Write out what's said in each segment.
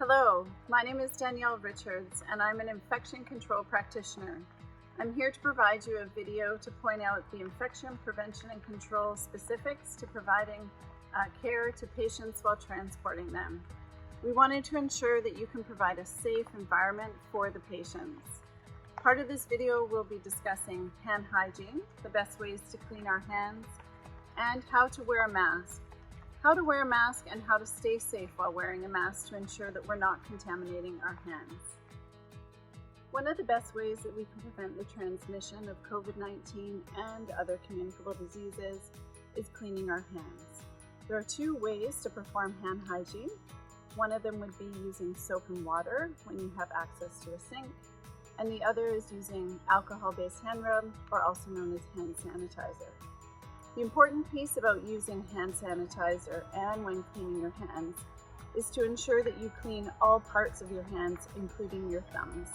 Hello, my name is Danielle Richards and I'm an infection control practitioner. I'm here to provide you a video to point out the infection prevention and control specifics to providing care to patients while transporting them. We wanted to ensure that you can provide a safe environment for the patients. Part of this video will be discussing hand hygiene, the best ways to clean our hands, and how to wear a mask. How to wear a mask and how to stay safe while wearing a mask to ensure that we're not contaminating our hands. One of the best ways that we can prevent the transmission of COVID-19 and other communicable diseases is cleaning our hands. There are two ways to perform hand hygiene. One of them would be using soap and water when you have access to a sink, and the other is using alcohol-based hand rub, or also known as hand sanitizer. The important piece about using hand sanitizer and when cleaning your hands is to ensure that you clean all parts of your hands, including your thumbs.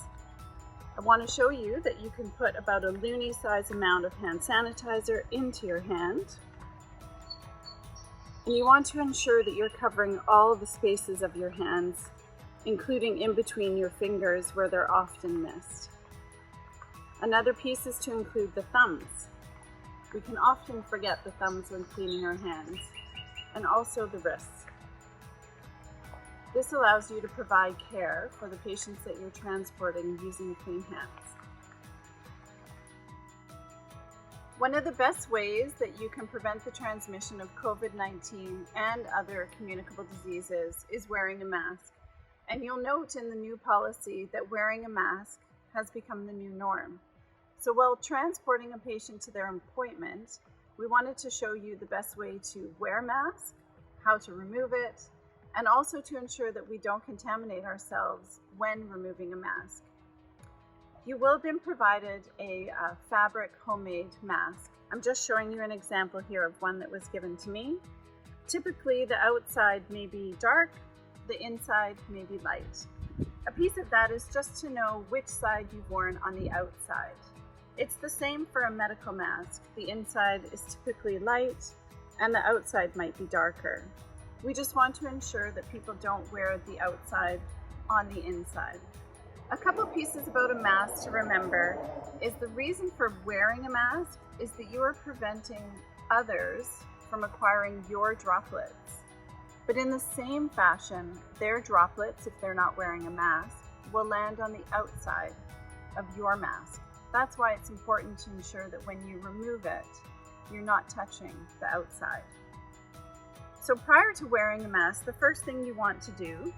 I want to show you that you can put about a loonie size amount of hand sanitizer into your hand. And you want to ensure that you're covering all of the spaces of your hands, including in between your fingers where they're often missed. Another piece is to include the thumbs. We can often forget the thumbs when cleaning our hands, and also the wrists. This allows you to provide care for the patients that you're transporting using clean hands. One of the best ways that you can prevent the transmission of COVID-19 and other communicable diseases is wearing a mask. And you'll note in the new policy that wearing a mask has become the new norm. So while transporting a patient to their appointment, we wanted to show you the best way to wear a mask, how to remove it, and also to ensure that we don't contaminate ourselves when removing a mask. You will have been provided a fabric homemade mask. I'm just showing you an example here of one that was given to me. Typically, the outside may be dark, the inside may be light. A piece of that is just to know which side you've worn on the outside. It's the same for a medical mask. The inside is typically light and the outside might be darker. We just want to ensure that people don't wear the outside on the inside. A couple pieces about a mask to remember is the reason for wearing a mask is that you are preventing others from acquiring your droplets. But in the same fashion, their droplets, if they're not wearing a mask, will land on the outside of your mask. That's why it's important to ensure that when you remove it, you're not touching the outside. So prior to wearing a mask, the first thing you want to do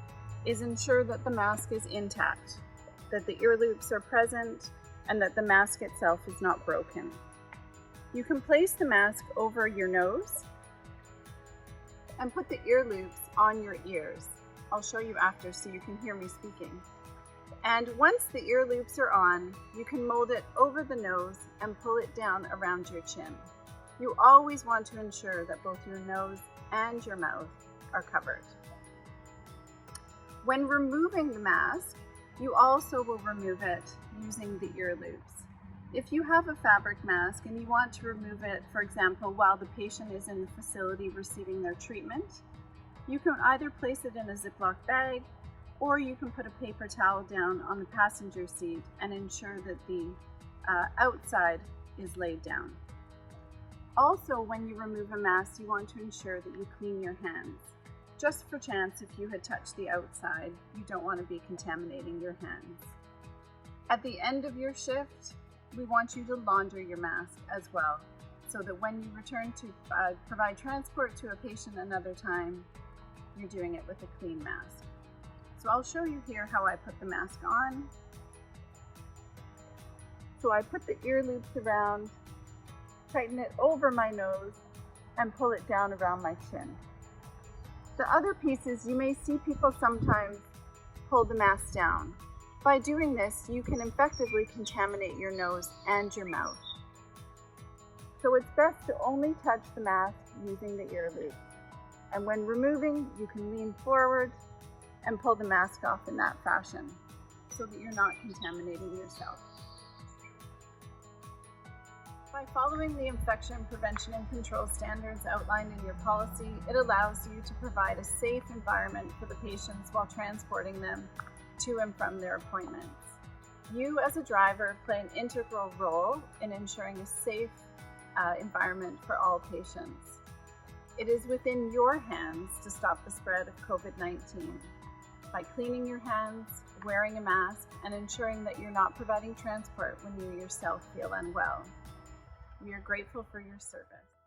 is ensure that the mask is intact, that the ear loops are present, and that the mask itself is not broken. You can place the mask over your nose and put the ear loops on your ears. I'll show you after so you can hear me speaking. And once the ear loops are on, you can mold it over the nose and pull it down around your chin. You always want to ensure that both your nose and your mouth are covered. When removing the mask, you also will remove it using the ear loops. If you have a fabric mask and you want to remove it, for example, while the patient is in the facility receiving their treatment, you can either place it in a Ziploc bag or you can put a paper towel down on the passenger seat and ensure that the outside is laid down. Also, when you remove a mask, you want to ensure that you clean your hands. Just for chance, if you had touched the outside, you don't want to be contaminating your hands. At the end of your shift, we want you to launder your mask as well, so that when you return to provide transport to a patient another time, you're doing it with a clean mask. So I'll show you here how I put the mask on. So I put the ear loops around, tighten it over my nose, and pull it down around my chin. The other piece is you may see people sometimes pull the mask down. By doing this, you can effectively contaminate your nose and your mouth. So it's best to only touch the mask using the ear loops. And when removing, you can lean forward and pull the mask off in that fashion so that you're not contaminating yourself. By following the infection prevention and control standards outlined in your policy, it allows you to provide a safe environment for the patients while transporting them to and from their appointments. You as a driver play an integral role in ensuring a safe environment for all patients. It is within your hands to stop the spread of COVID-19 by cleaning your hands, wearing a mask, and ensuring that you're not providing transport when you yourself feel unwell. We are grateful for your service.